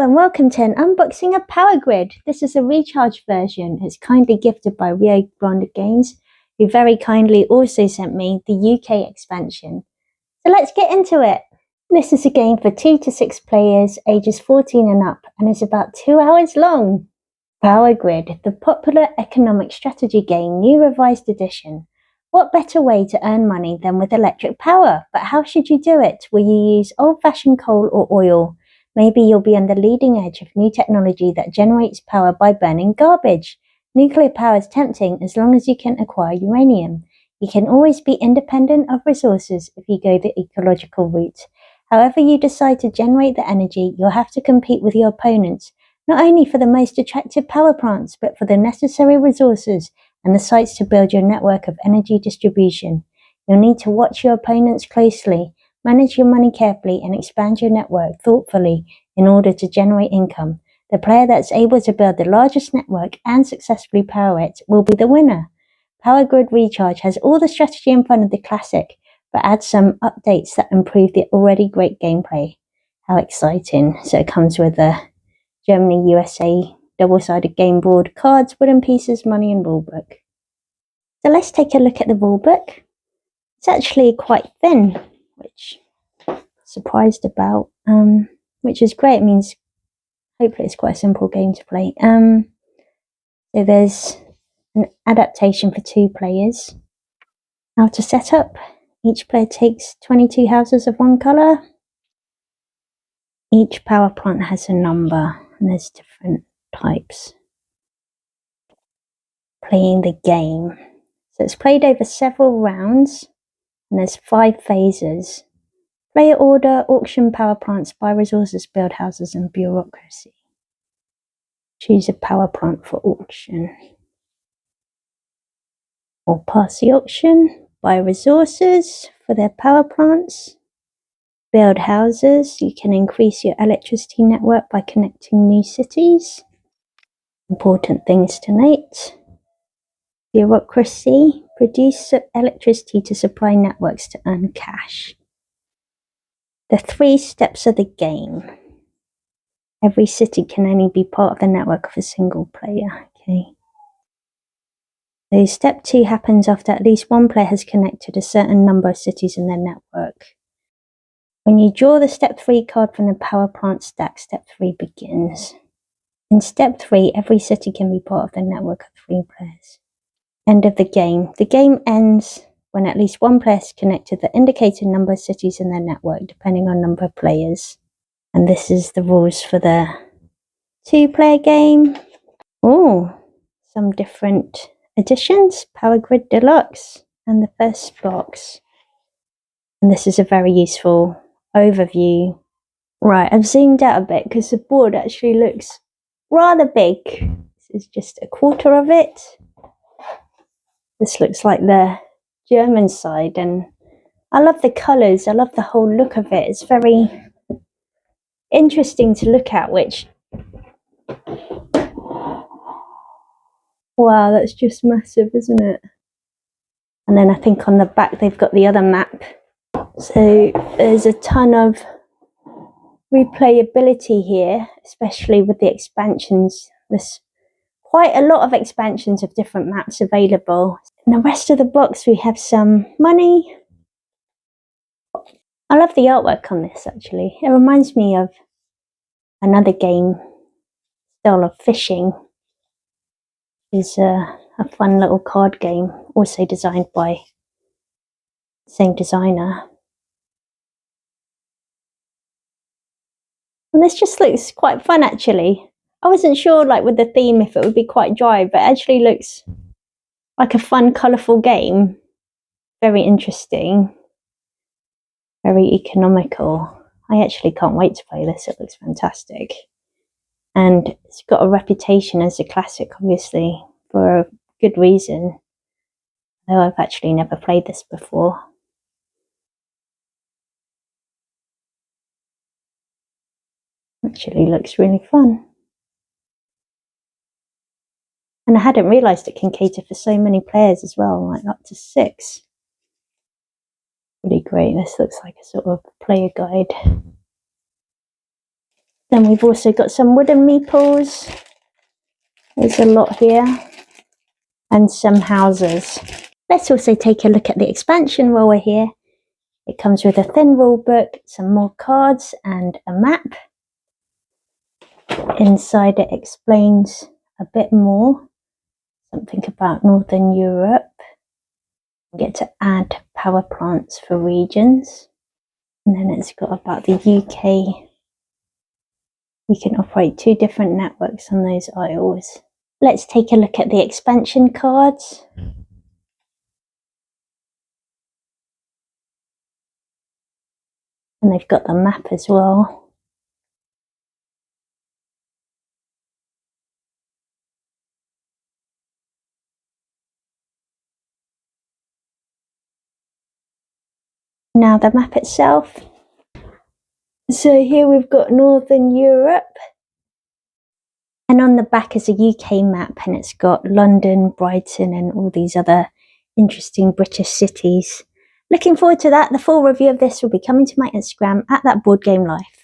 and welcome to an unboxing of Power Grid. This is a recharge version. It's kindly gifted by Rio Grande Games, who very kindly also sent me the UK expansion. So let's get into it. This is a game for 2 to 6 players, ages 14 and up, and is about 2 hours long. Power Grid, the popular economic strategy game, new revised edition. What better way to earn money than with electric power? But how should you do it? Will you use old-fashioned coal or oil? Maybe you'll be on the leading edge of new technology that generates power by burning garbage. Nuclear power is tempting as long as you can acquire uranium. You can always be independent of resources if you go the ecological route. However you decide to generate the energy, you'll have to compete with your opponents, not only for the most attractive power plants, but for the necessary resources and the sites to build your network of energy distribution. You'll need to watch your opponents closely, manage your money carefully, and expand your network thoughtfully in order to generate income. The player that's able to build the largest network and successfully power it will be the winner. Power Grid Recharge has all the strategy and fun of the classic, but adds some updates that improve the already great gameplay. How exciting. So it comes with a Germany, USA, double-sided game board, cards, wooden pieces, money and rulebook. So let's take a look at the rulebook. It's actually quite thin, which I'm surprised about, which is great. It means hopefully it's quite a simple game to play. So there's an adaptation for 2 players. How to set up. Each player takes 22 houses of one colour. Each power plant has a number, and there's different types. Playing the game. So it's played over several rounds, and there's 5 phases. Player order, auction power plants, buy resources, build houses, and bureaucracy. Choose a power plant for auction. Or pass the auction. Buy resources for their power plants. Build houses. You can increase your electricity network by connecting new cities. Important things to note. Bureaucracy. Produce electricity to supply networks to earn cash. The 3 steps of the game. Every city can only be part of the network of a single player. Okay. So step 2 happens after at least one player has connected a certain number of cities in their network. When you draw the step 3 card from the power plant stack, step 3 begins. In step 3, every city can be part of the network of 3 players. End of the game. The game ends when at least one player has connected the indicated number of cities in their network, depending on number of players. And this is the rules for the 2-player game. Oh, some different editions. Power Grid Deluxe and the first box. And this is a very useful overview. Right, I've zoomed out a bit because the board actually looks rather big. This is just a quarter of it. This looks like the German side, and I love the colours. I love the whole look of it. It's very interesting to look at, which... Wow, that's just massive, isn't it? And then I think on the back they've got the other map. So there's a ton of replayability here, especially with the expansions. There's quite a lot of expansions of different maps available. In the rest of the box we have some money. I love the artwork on this actually. It reminds me of another game style of fishing. It's a fun little card game, also designed by the same designer. And this just looks quite fun actually. I wasn't sure like with the theme if it would be quite dry, but it actually looks like a fun, colourful game. Very interesting. Very economical. I actually can't wait to play this. It looks fantastic. And it's got a reputation as a classic, obviously, for a good reason. Though I've actually never played this before. Actually looks really fun. And I hadn't realised it can cater for so many players as well, like up to 6. Really great. This looks like a sort of player guide. Then we've also got some wooden meeples. There's a lot here. And some houses. Let's also take a look at the expansion while we're here. It comes with a thin rule book, some more cards and a map. Inside it explains a bit more, something about Northern Europe. We get to add power plants for regions. And then it's got about the UK. We can operate 2 different networks on those isles. Let's take a look at the expansion cards. And they've got the map as well. Now the map itself. So here we've got Northern Europe. And on the back is a UK map, and it's got London, Brighton and all these other interesting British cities. Looking forward to that. The full review of this will be coming to my Instagram @thatboardgamelife.